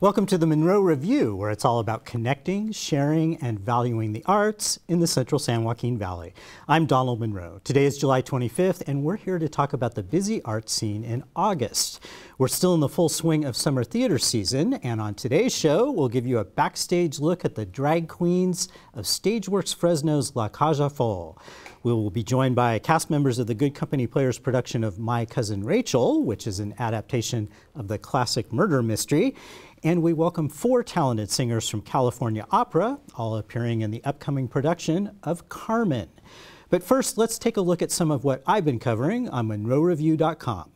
Welcome to the Munro Review, where it's all about connecting, sharing, and valuing the arts in the central San Joaquin Valley. I'm Donald Munro. Today is July 25th, and we're here to talk about the busy art scene in August. We're still in the full swing of summer theater season, and on today's show, we'll give you a backstage look at the drag queens of StageWorks Fresno's La Caja Fall. We will be joined by cast members of the Good Company Players production of My Cousin Rachel, which is an adaptation of the classic murder mystery. And we welcome 4 talented singers from California Opera, all appearing in the upcoming production of Carmen. But first, let's take a look at some of what I've been covering on MunroReview.com.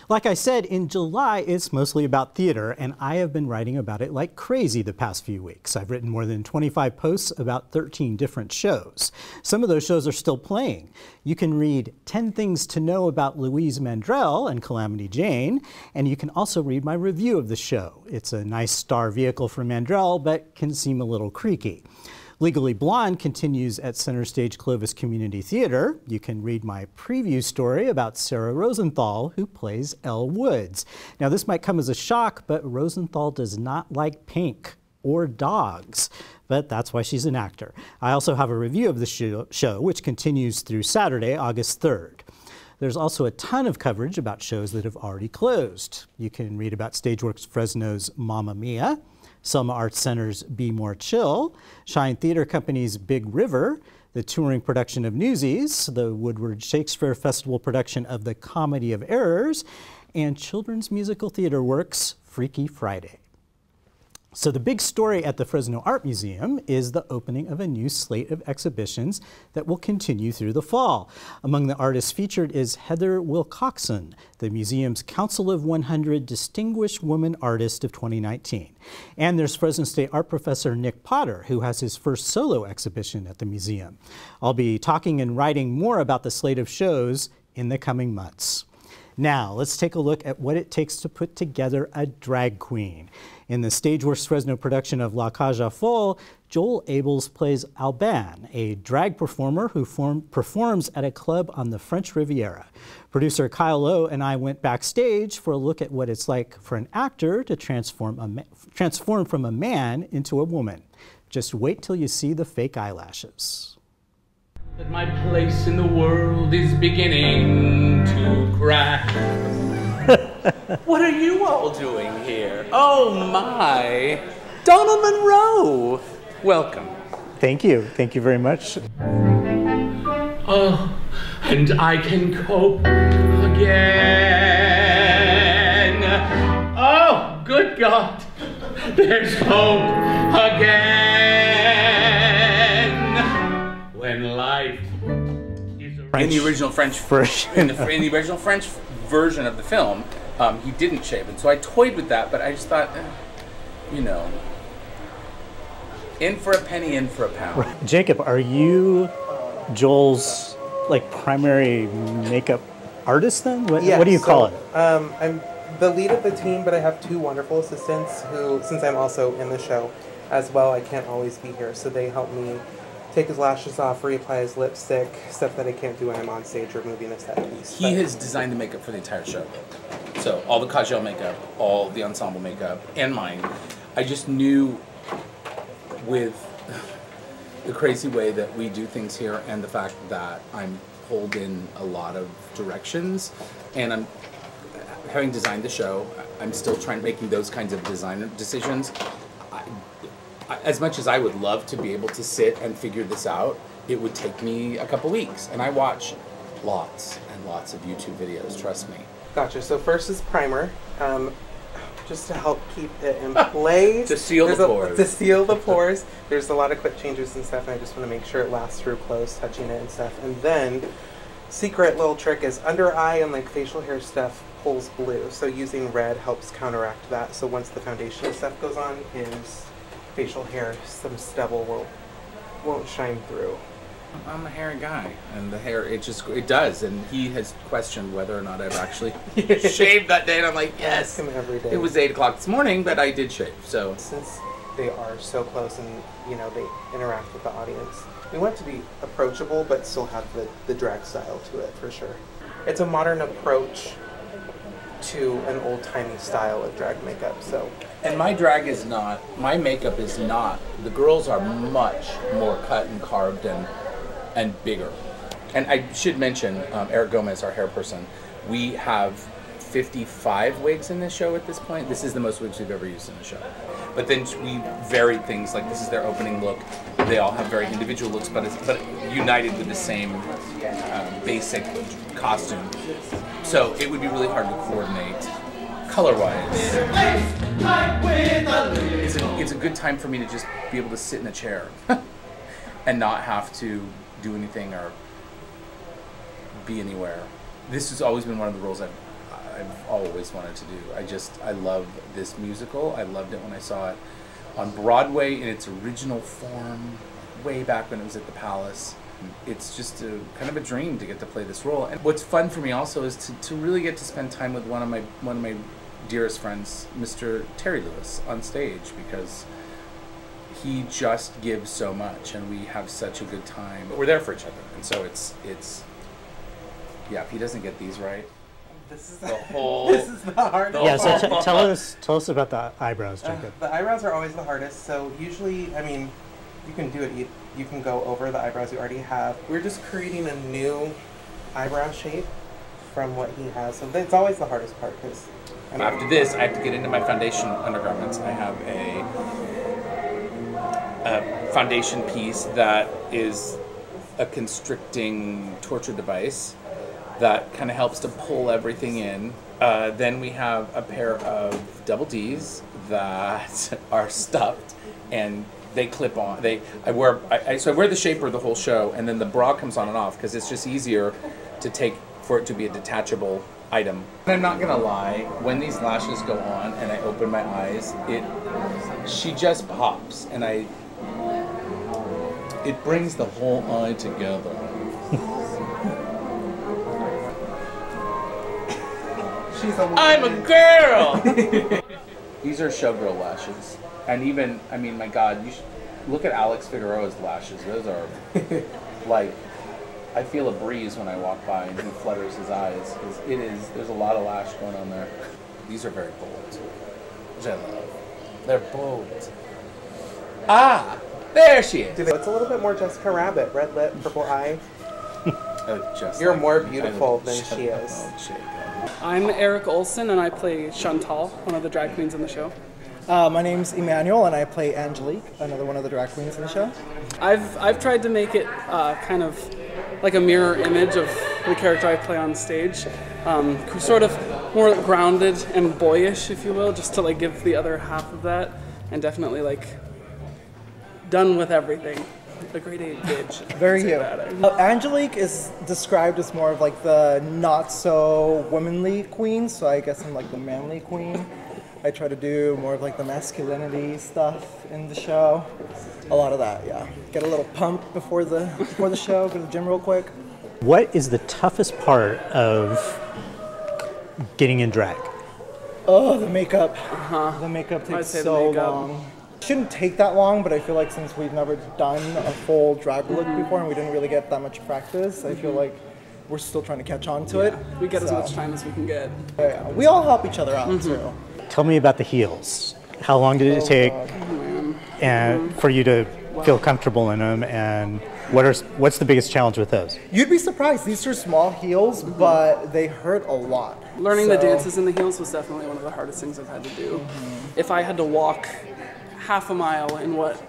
Like I said, in July, it's mostly about theater, and I have been writing about it like crazy the past few weeks. I've written more than 25 posts about 13 different shows. Some of those shows are still playing. You can read 10 Things to Know About Louise Mandrell and Calamity Jane, and you can also read my review of the show. It's a nice star vehicle for Mandrell, but can seem a little creaky. Legally Blonde continues at Center Stage Clovis Community Theater. You can read my preview story about Sarah Rosenthal, who plays Elle Woods. Now, this might come as a shock, but Rosenthal does not like pink or dogs, but that's why she's an actor. I also have a review of the show, which continues through Saturday, August 3rd. There's also a ton of coverage about shows that have already closed. You can read about StageWorks Fresno's Mamma Mia, Selma Arts Center's Be More Chill, Shine Theater Company's Big River, the touring production of Newsies, the Woodward Shakespeare Festival production of The Comedy of Errors, and Children's Musical Theater Works' Freaky Friday. So the big story at the Fresno Art Museum is the opening of a new slate of exhibitions that will continue through the fall. Among the artists featured is Heather Wilcoxon, the museum's Council of 100 Distinguished Woman Artist of 2019. And there's Fresno State art professor Nick Potter, who has his first solo exhibition at the museum. I'll be talking and writing more about the slate of shows in the coming months. Now, let's take a look at what it takes to put together a drag queen. In the StageWorks Fresno production of La Caja Fall, Joel Abels plays Alban, a drag performer who performs at a club on the French Riviera. Producer Kyle Lowe and I went backstage for a look at what it's like for an actor to transform from a man into a woman. Just wait till you see the fake eyelashes. That my place in the world is beginning to crack. What are you all doing here? Oh my! Donald Munro! Welcome. Thank you. Thank you very much. Oh, and I can cope again. Oh, good God! There's hope again. When life is in the original French version, in the original French version of the film, he didn't shave it. So I toyed with that, but I just thought, you know, in for a penny, in for a pound. Jacob, are you Joel's primary makeup artist then? What do you call it? I'm the lead of the team, but I have 2 wonderful assistants who, since I'm also in the show as well, I can't always be here. So they help me take his lashes off, reapply his lipstick, stuff that I can't do when I'm on stage or moving a set piece. He has designed the makeup for the entire show. So all the Kajal makeup, all the ensemble makeup, and mine. I just knew with the crazy way that we do things here and the fact that I'm pulled in a lot of directions, and I'm having designed the show, I'm still making those kinds of design decisions. As much as I would love to be able to sit and figure this out, it would take me a couple weeks. And I watch lots and lots of YouTube videos, trust me. Gotcha. So first is primer, just to help keep it in place. To seal the pores. To seal the pores. There's a lot of quick changes and stuff, and I just want to make sure it lasts through close, touching it and stuff. And then, secret little trick is under eye and facial hair stuff pulls blue. So using red helps counteract that. So once the foundation and stuff goes on, his facial hair, some stubble won't shine through. I'm a hair guy, and the hair, it does, and he has questioned whether or not I've actually shaved that day, and I'm like, yes. I ask him every day. It was 8 o'clock this morning, but I did shave, so. Since they are so close and, you know, they interact with the audience, We want it to be approachable, but still have the drag style to it, for sure. It's a modern approach to an old-timey style of drag makeup, so. And my drag is not, my makeup is not, the girls are much more cut and carved and bigger. And I should mention, Eric Gomez, our hair person, we have 55 wigs in this show at this point. This is the most wigs we've ever used in the show. But then we varied things, like this is their opening look. They all have very individual looks, but united with the same basic costume. So it would be really hard to coordinate color-wise. It's a good time for me to just be able to sit in a chair and not have to do anything or be anywhere. This has always been one of the roles I've always wanted to do. I love this musical. I loved it when I saw it on Broadway in its original form, way back when it was at the Palace. It's just kind of a dream to get to play this role. And what's fun for me also is to really get to spend time with one of my dearest friends, Mr. Terry Lewis, on stage, because he just gives so much and we have such a good time. But we're there for each other, and so it's yeah, if he doesn't get these right, this is the whole. This is the hardest. Yeah, so tell us about the eyebrows, Jacob. The eyebrows are always the hardest. So usually, I mean, you can do it. You can go over the eyebrows you already have. We're just creating a new eyebrow shape from what he has. So that's always the hardest part, because after this, I have to get into my foundation undergarments. I have a foundation piece that is a constricting torture device that kind of helps to pull everything in. Then we have a pair of double Ds that are stuffed and they clip on. I wear the shaper the whole show, and then the bra comes on and off because it's just easier for it to be a detachable item. And I'm not gonna lie, when these lashes go on and I open my eyes, she just pops, and it brings the whole eye together. I'm a girl! These are showgirl lashes. And even, I mean, my God, you should look at Alex Figueroa's lashes. Those are, like, I feel a breeze when I walk by and he flutters his eyes. There's a lot of lash going on there. These are very bold, which I love. They're bold. Ah, there she is. It's a little bit more Jessica Rabbit. Red lip, purple eye. You're like, more beautiful than she is. I'm Eric Olson, and I play Chantal, one of the drag queens in the show. My name's Emmanuel, and I play Angelique, another one of the drag queens in the show. I've tried to make it kind of like a mirror image of the character I play on stage, sort of more grounded and boyish, if you will, just to like give the other half of that, and definitely like done with everything. A grade 8 bitch. Very you. Angelique is described as more of like the not so womanly queen, so I guess I'm like the manly queen. I try to do more of like the masculinity stuff in the show. A lot of that, yeah. Get a little pump before the show, go to the gym real quick. What is the toughest part of getting in drag? Oh, the makeup. The makeup takes so makeup. long. Shouldn't take that long, but I feel like since we've never done a full drag look before and we didn't really get that much practice, I feel like we're still trying to catch on to it. We get as much time as we can get. Yeah, we all help each other out too. Tell me about the heels. How long did it take and for you to feel comfortable in them, and what's the biggest challenge with those? You'd be surprised. These are small heels, but they hurt a lot. Learning the dances in the heels was definitely one of the hardest things I've had to do. If I had to walk half a mile in what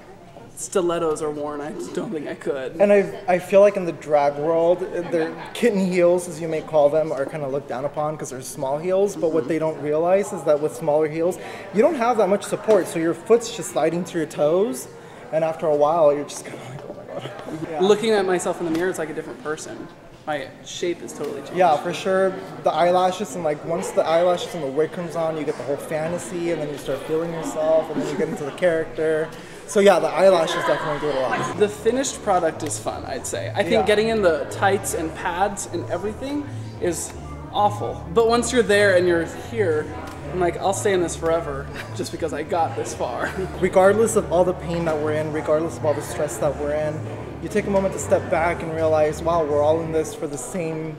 stilettos are worn, I just don't think I could. And I feel like in the drag world, their kitten heels, as you may call them, are kind of looked down upon because they're small heels, but what they don't realize is that with smaller heels, you don't have that much support, so your foot's just sliding through your toes, and after a while, you're just kind of like, oh my God. Yeah. Looking at myself in the mirror, it's like a different person. My shape is totally changed. Yeah, for sure. The eyelashes, and like once the eyelashes and the wig comes on, you get the whole fantasy, and then you start feeling yourself, and then you get into the character. So yeah, the eyelashes definitely do it a lot. The finished product is fun, I'd say. I think getting in the tights and pads and everything is awful. But once you're there and you're here, I'm like, I'll stay in this forever just because I got this far. Regardless of all the pain that we're in, regardless of all the stress that we're in, you take a moment to step back and realize, wow, we're all in this for the same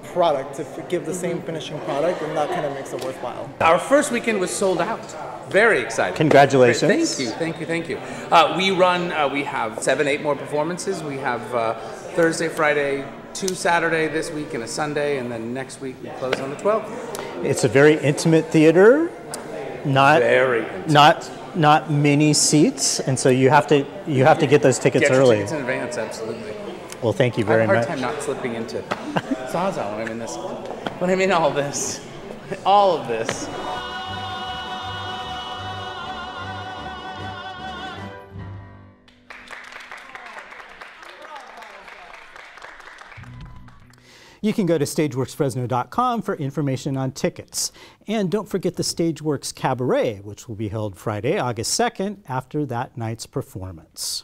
product, to give the same finishing product, and that kind of makes it worthwhile. Our first weekend was sold out. Very excited. Congratulations. Thank you. We have 7, 8 more performances. We have Thursday, Friday, 2 Saturday this week, and a Sunday, and then next week we close on the 12th. It's a very intimate theater, not many seats, and so you have to get those tickets early. Get your tickets in advance, absolutely. Well, thank you very much. I have a hard time not slipping into Zaza when I'm in this. When I'm in all of this. You can go to StageWorksFresno.com for information on tickets. And don't forget the StageWorks Cabaret, which will be held Friday, August 2nd, after that night's performance.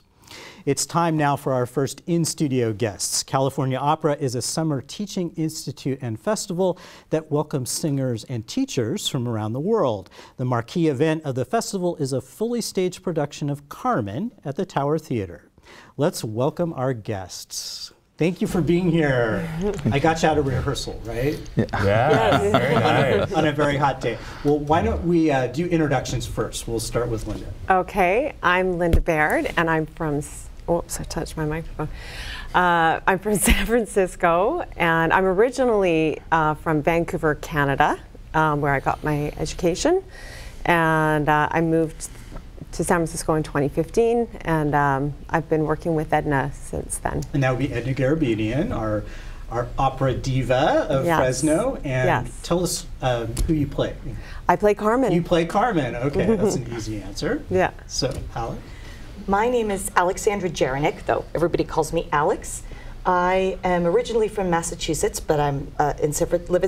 It's time now for our first in-studio guests. California Opera is a summer teaching institute and festival that welcomes singers and teachers from around the world. The marquee event of the festival is a fully staged production of Carmen at the Tower Theater. Let's welcome our guests. Thank you for being here. I got you out of rehearsal, right? Yeah, very nice. On a very hot day. Well, why don't we do introductions first? We'll start with Linda. Okay, I'm Linda Baird, and I'm from, oops, I touched my microphone. I'm from San Francisco, and I'm originally from Vancouver, Canada, where I got my education. And I moved to San Francisco in 2015, and I've been working with Edna since then. And that would be Edna Garabedian, our opera diva of Fresno. And tell us who you play. I play Carmen. You play Carmen. Okay, that's an easy answer. Yeah. So, Alex? My name is Alexandra Jaranek, though everybody calls me Alex. I am originally from Massachusetts, but I'm live in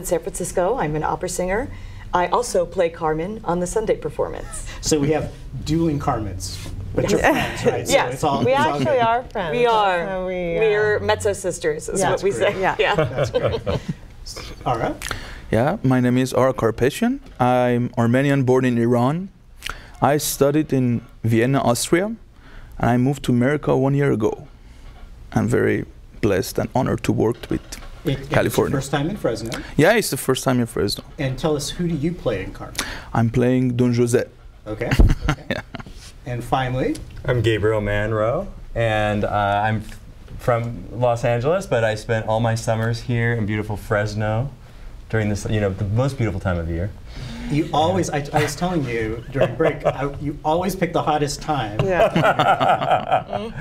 San Francisco. I'm an opera singer. I also play Carmen on the Sunday performance. So we have dueling Carmens, but you're friends, right? Yes, so it's all, we it's actually are friends. We are. We're mezzo sisters, is what we say. Yeah. That's great. Ara? Yeah, my name is Ara Karpetian. I'm Armenian, born in Iran. I studied in Vienna, Austria, and I moved to America 1 year ago. I'm very blessed and honored to work with California. It's your first time in Fresno? Yeah, it's the first time in Fresno. And tell us, who do you play in Carmen? I'm playing Don Jose. Okay. Yeah. And finally? I'm Gabriel Munro, and I'm from Los Angeles, but I spent all my summers here in beautiful Fresno during this, the most beautiful time of year. You always, I was telling you during break, you always pick the hottest time. Yeah.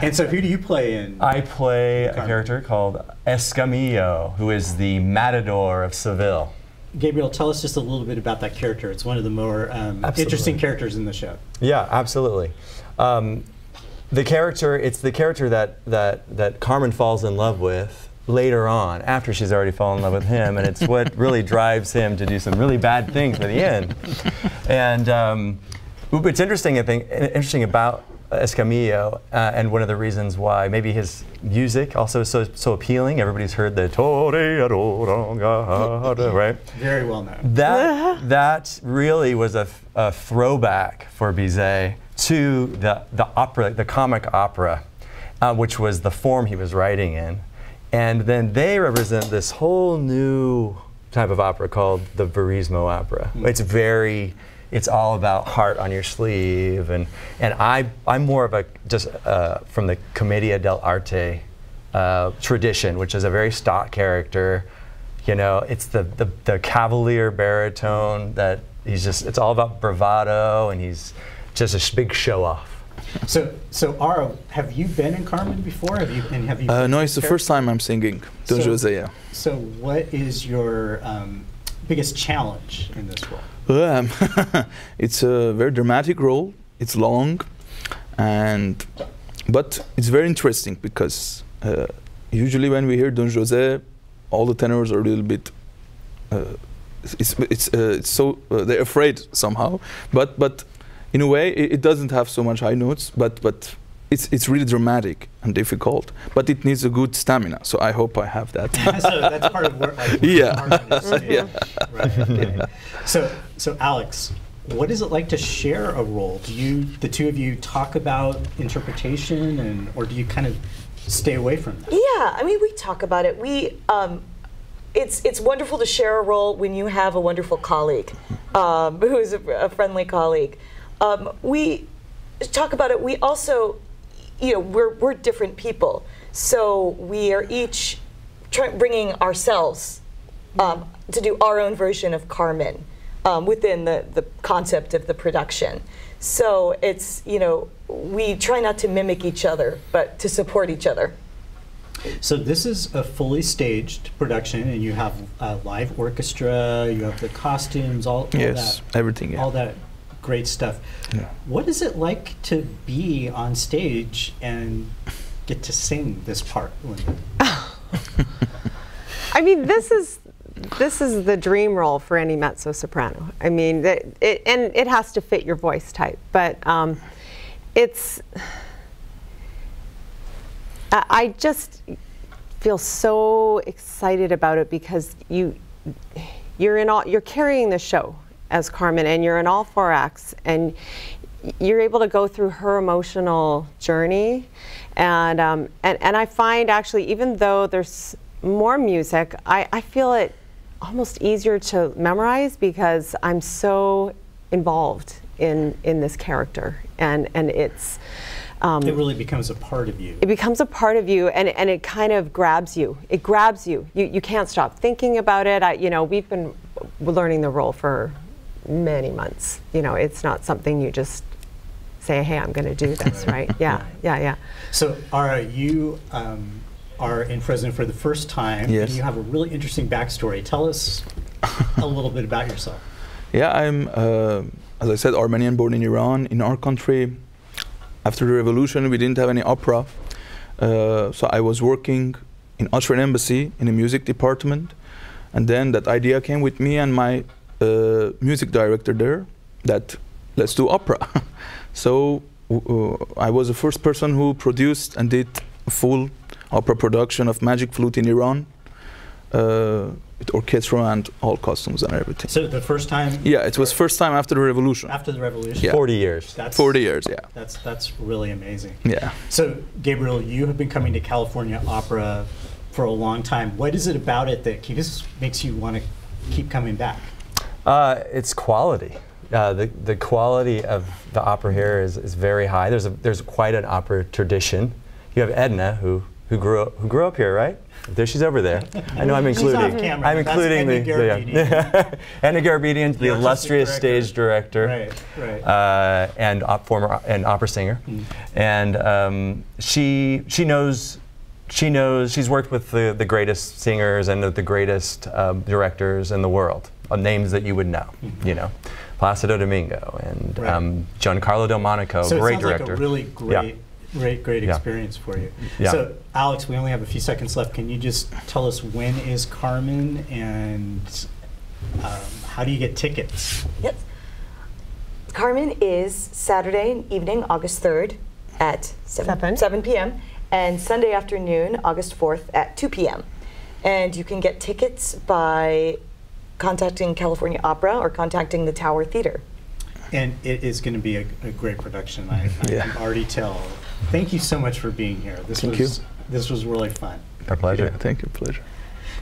And so who do you play in? I play a character called Escamillo, who is the matador of Seville. Gabriel, tell us just a little bit about that character. It's one of the more interesting characters in the show. Yeah, absolutely. It's the character that Carmen falls in love with later on, after she's already fallen in love with him, and it's what really drives him to do some really bad things by the end. And it's interesting, I think, about Escamillo, and one of the reasons why maybe his music also is so appealing. Everybody's heard the right? Very well known. That really was a throwback for Bizet to the opera, the comic opera, which was the form he was writing in. And then they represent this whole new type of opera called the Verismo opera. It's all about heart on your sleeve, and I'm more of from the Commedia dell'arte tradition, which is a very stock character. It's the cavalier baritone that it's all about bravado, and he's just a big show off. So Ara, have you been in Carmen before? Have you? No, it's the first time I'm singing Don Jose. Yeah. So what is your biggest challenge in this role? It's a very dramatic role. It's long, but it's very interesting because usually when we hear Don Jose, all the tenors are a little bit. It's so they're afraid somehow, but in a way it doesn't have so much high notes, but it's really dramatic and difficult, but it needs a good stamina. So I hope I have that. So that's part of work. Yeah. Yeah. Right. Okay. So Alex, what is it like to share a role? Do you, the two of you, talk about interpretation, or do you kind of stay away from that? Yeah, I mean, we talk about it. It's wonderful to share a role when you have a wonderful colleague, who is a friendly colleague. We talk about it. We also, we're different people, so we are each bringing ourselves to do our own version of Carmen within the concept of the production. So it's, we try not to mimic each other, but to support each other. So this is a fully staged production, and you have a live orchestra, you have the costumes, all yes, that. Everything, yeah. All that great stuff. Yeah. What is it like to be on stage and get to sing this part, Linda? I mean, this is the dream role for any mezzo-soprano. I mean, it has to fit your voice type, but I just feel so excited about it because you're carrying the show as Carmen, and you're in all 4 acts, and you're able to go through her emotional journey, and I find actually, even though there's more music, I feel it almost easier to memorize because I'm so involved in this character, and it's it really becomes a part of you. It becomes a part of you, and it kind of grabs you. It grabs you. You can't stop thinking about it. We've been learning the role for many months. It's not something you just say, hey, I'm going to do this, right? Yeah. So, Ara, you are in Fresno for the first time, yes. and you have a really interesting backstory. Tell us a little bit about yourself. Yeah, I'm, as I said, Armenian, born in Iran. In our country, after the revolution, we didn't have any opera. So I was working in Austrian embassy in the music department. And then that idea came with me and my music director there that let's do opera. So I was the first person who produced and did a full opera production of Magic Flute in Iran, with orchestra and all costumes and everything. So the first time? Yeah, it was first time after the revolution. After the revolution? Yeah. 40 years. That's 40 years, yeah. That's really amazing. Yeah. So Gabriel, you have been coming to California Opera for a long time. What is it about it that just makes you want to keep coming back? It's quality. The quality of the opera here is very high. There's quite an opera tradition. You have Edna, who grew up here, right? There, she's over there. I know I'm including. She's off camera. I'm including Edna Garabedian, the illustrious stage director, right. And opera singer, and she knows. She's worked with the greatest singers and the greatest directors in the world, names that you would know. Placido Domingo and Giancarlo Del Monaco, so great it sounds director. Like a really great experience for you. Yeah. So Alex, we only have a few seconds left. Can you just tell us when is Carmen and how do you get tickets? Yes. Carmen is Saturday evening, August 3rd at 7 p.m. and Sunday afternoon, August 4th at 2 p.m. And you can get tickets by contacting California Opera or contacting the Tower Theater. And it is going to be a great production. I can already tell. Thank you so much for being here. This was really fun. Our pleasure. Yeah, thank you, pleasure.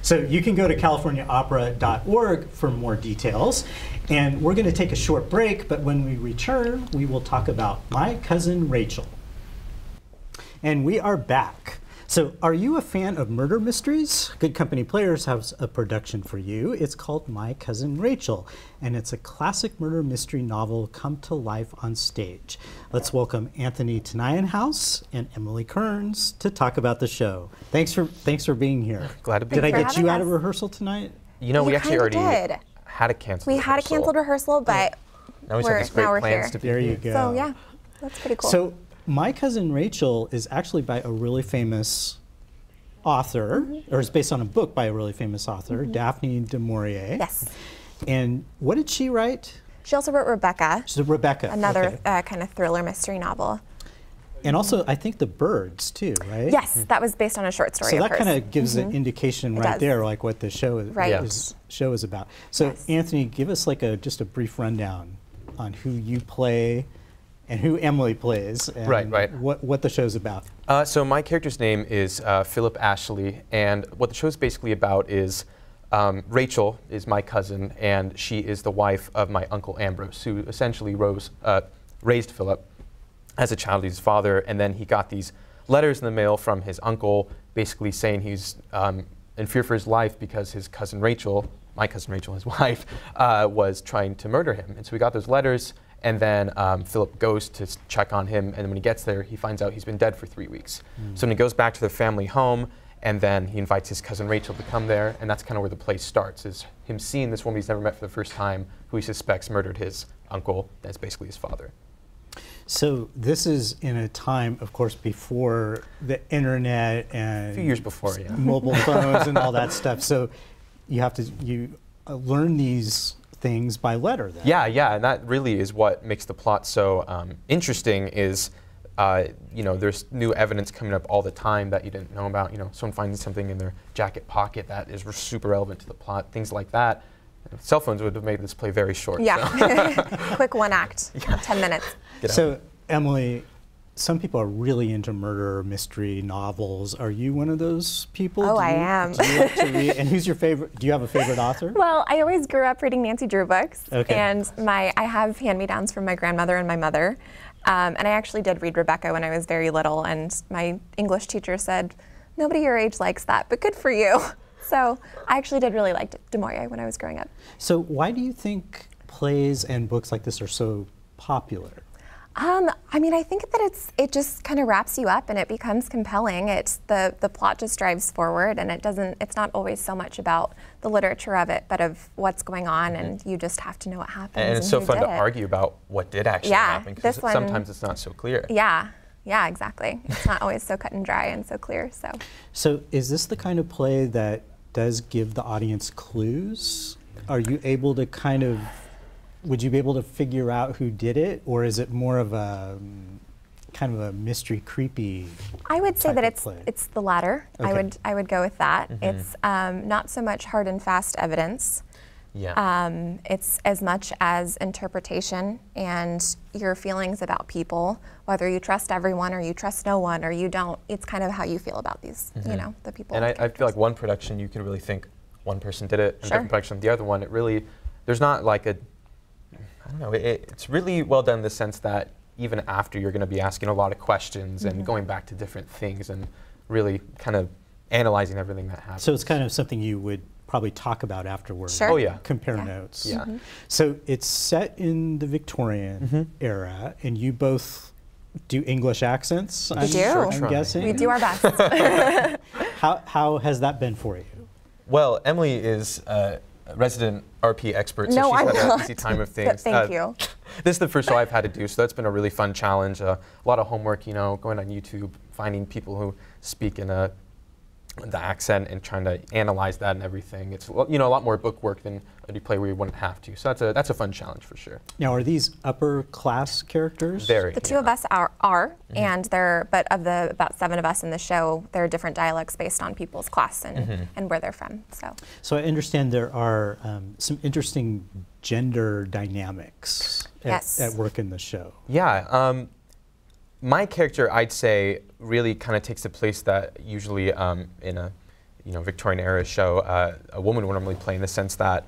So you can go to californiaopera.org for more details. And we're going to take a short break, but when we return, we will talk about My Cousin Rachel. And we are back. So are you a fan of murder mysteries? Good Company Players has a production for you. It's called My Cousin Rachel, and it's a classic murder mystery novel come to life on stage. Let's welcome Anthony Tenianhouse and Emily Kearns to talk about the show. Thanks for being here. Glad to be here. here. Did I get you out of rehearsal tonight? You know, we actually already did. had a canceled We rehearsal. had a canceled rehearsal, but now we have these great plans here. to be There you go. So yeah, that's pretty cool. So My Cousin Rachel is actually by a really famous author, or is based on a book by a really famous author, Daphne du Maurier. Yes. And what did she write? She also wrote Rebecca. She's Rebecca. Another kind of thriller mystery novel. And also, I think The Birds, too, right? Yes, that was based on a short story so of that hers. kind of gives an indication right there, like what the show is, show is about. So Anthony, give us like just a brief rundown. on who you play and who Emily plays, and right. what the show's about. So my character's name is Philip Ashley, and what the show's basically about is Rachel is my cousin, and she is the wife of my uncle Ambrose, who essentially raised Philip as a child. He's his father, and then he got these letters in the mail from his uncle, basically saying he's in fear for his life because his cousin Rachel, my cousin Rachel, his wife, was trying to murder him. And so we got those letters, and then Philip goes to check on him, and when he gets there, he finds out he's been dead for 3 weeks. So when he goes back to the family home, and then he invites his cousin Rachel to come there, and that's kind of where the play starts, is him seeing this woman he's never met for the first time, who he suspects murdered his uncle, that's basically his father. So this is in a time, of course, before the internet and a few years before, yeah. Mobile phones and all that stuff. So you have to learn these things by letter then. Yeah, and that really is what makes the plot so interesting. Is there's new evidence coming up all the time that you didn't know about. Someone finding something in their jacket pocket that is super relevant to the plot. Things like that. Cell phones would have made this play very short. Yeah, so. Quick one act, 10 minutes. So Emily, some people are really into murder mystery novels. Are you one of those people? Oh, I am. Do you like to read? And who's your favorite? Do you have a favorite author? Well, I always grew up reading Nancy Drew books, okay. And I have hand-me-downs from my grandmother and my mother. And I actually did read Rebecca when I was very little, and my English teacher said, nobody your age likes that, but good for you. So I actually did really like Du Maurier when I was growing up. So why do you think plays and books like this are so popular? I mean, I think that it just kind of wraps you up and it becomes compelling. The plot just drives forward, and it's not always so much about the literature of it, but of what's going on, and you just have to know what happens. And it's so fun to argue about what did actually happen, because sometimes it's not so clear. Yeah, exactly. It's not always so cut and dry and so clear. So is this the kind of play that does give the audience clues? Are you able to would you be able to figure out who did it, or is it more of a kind of a mystery, creepy? I would say that it's the latter. Okay. I would go with that. It's not so much hard and fast evidence. Yeah. It's as much as interpretation and your feelings about people, whether you trust everyone or you trust no one or you don't. It's kind of how you feel about these, the people. And I feel like one production you can really think one person did it, and sure. different production the other one. There's not like I don't know, it's really well done in the sense that even after you're going to be asking a lot of questions and going back to different things and really kind of analyzing everything that happens. So it's kind of something you would probably talk about afterwards. Sure. Oh yeah. Compare notes. Yeah. So it's set in the Victorian era, and you both do English accents. We do. I'm guessing. We do our best. How has that been for you? Well, Emily is a resident RP expert, so No, she's I'm had not. an easy time of But things. thank you. This is the first show I've had to do, so that's been a really fun challenge. A lot of homework, going on YouTube, finding people who speak in the accent and trying to analyze that and everything. It's a lot more book work than a play where you wouldn't have to. So that's a fun challenge for sure. Now, are these upper class characters? Very. The two of us are and but of the about 7 of us in the show, there are different dialects based on people's class and where they're from. So I understand there are some interesting gender dynamics at work in the show. Yeah. My character, I'd say, really kind of takes the place that usually in a Victorian era show a woman would normally play, in the sense that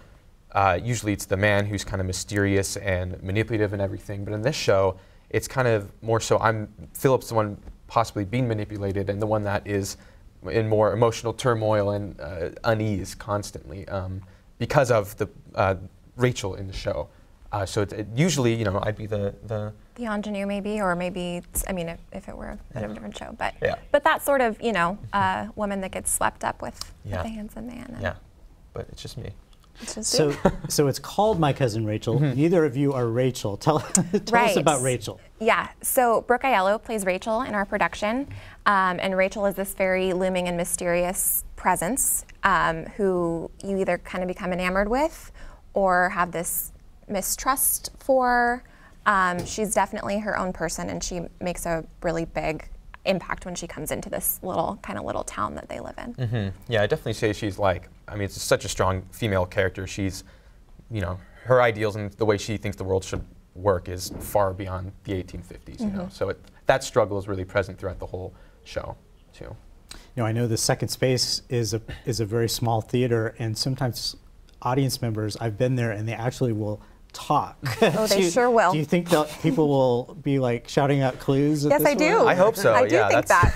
usually it's the man who's kind of mysterious and manipulative and everything. But in this show, it's kind of more so Philip's the one possibly being manipulated, and the one that is in more emotional turmoil and unease constantly because of the Rachel in the show. So it usually, I'd be the ingenue maybe, or maybe if it were a bit of a different show, but yeah. But that sort of woman that gets swept up with the handsome man. Yeah, but it's just me. It's just so it's called My Cousin Rachel. Neither of you are Rachel. Tell us about Rachel. Yeah, so Brooke Aiello plays Rachel in our production, and Rachel is this very looming and mysterious presence who you either kind of become enamored with or have this mistrust for. She's definitely her own person, and she makes a really big impact when she comes into this little town that they live in. Yeah, I definitely say she's it's such a strong female character. She's, her ideals and the way she thinks the world should work is far beyond the 1850s, you know. So that struggle is really present throughout the whole show, too. You know, I know the Second Space is a very small theater, and sometimes audience members, I've been there, and they actually will talk. Oh, they sure will. Do you think that people will be like shouting out clues? Yes, I do. I hope so. I do yeah, think that.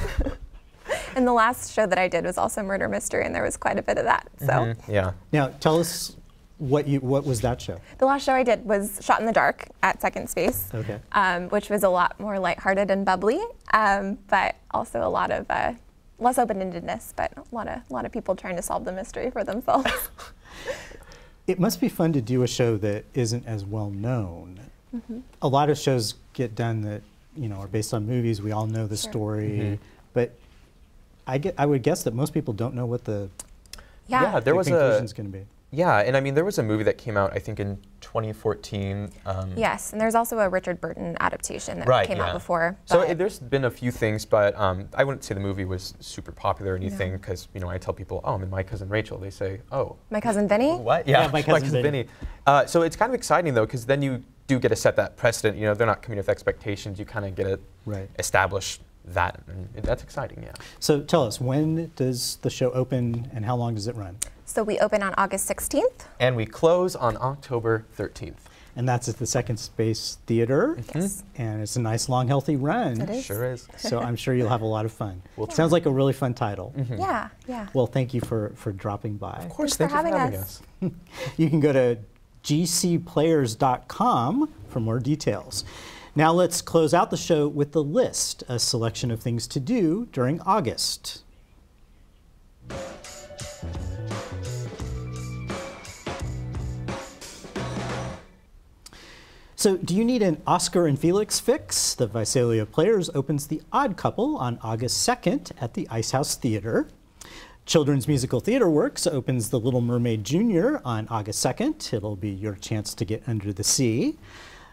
And the last show that I did was also murder mystery, and there was quite a bit of that. So yeah. Now, tell us what was that show? The last show I did was Shot in the Dark at Second Space, which was a lot more lighthearted and bubbly, but also a lot of less open-endedness, but a lot of people trying to solve the mystery for themselves. It must be fun to do a show that isn't as well known. A lot of shows get done that are based on movies. We all know the story, but I would guess that most people don't know what the conclusion's going to be. Yeah, and I mean, there was a movie that came out, I think, in 2014. Yes, and there's also a Richard Burton adaptation that came out before. So there's been a few things, but I wouldn't say the movie was super popular or anything, because I tell people, oh, I'm in My Cousin Rachel. They say, oh. My Cousin Vinny? What? Yeah, My Cousin Vinny. So it's kind of exciting, though, because then you do get to set that precedent. They're not coming with expectations. You kind of get to establish that, and that's exciting, yeah. So tell us, when does the show open, and how long does it run? So we open on August 16th. And we close on October 13th. And that's at the Second Space Theater. Yes. And it's a nice, long, healthy run. It is. Sure is. So I'm sure you'll have a lot of fun. Sounds like a really fun title. Yeah, yeah. Well, thank you for dropping by. Of course, thanks thank for you having us. You can go to gcplayers.com for more details. Now let's close out the show with the list, a selection of things to do during August. So, do you need an Oscar and Felix fix? The Visalia Players opens The Odd Couple on August 2nd at the Ice House Theater. Children's Musical Theater Works opens The Little Mermaid Jr. on August 2nd. It'll be your chance to get under the sea.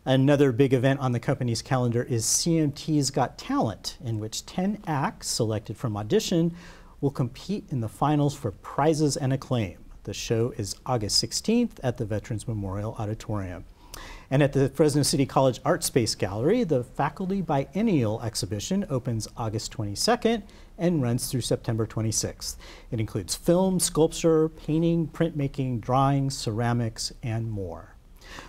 Another big event on the company's calendar is CMT's Got Talent, in which 10 acts selected from audition will compete in the finals for prizes and acclaim. The show is August 16th at the Veterans Memorial Auditorium. And at the Fresno City College Art Space Gallery, the Faculty Biennial exhibition opens August 22nd and runs through September 26th. It includes film, sculpture, painting, printmaking, drawing, ceramics, and more.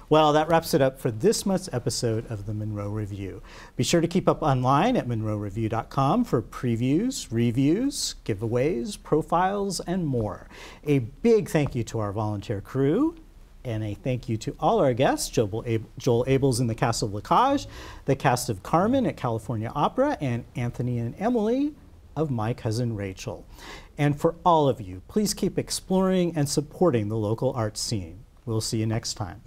Well, that wraps it up for this month's episode of the Munro Review. Be sure to keep up online at munroreview.com for previews, reviews, giveaways, profiles, and more. A big thank you to our volunteer crew, and a thank you to all our guests, Joel Abels in the cast of Lacage, the cast of Carmen at California Opera, and Anthony and Emily of My Cousin Rachel. And for all of you, please keep exploring and supporting the local art scene. We'll see you next time.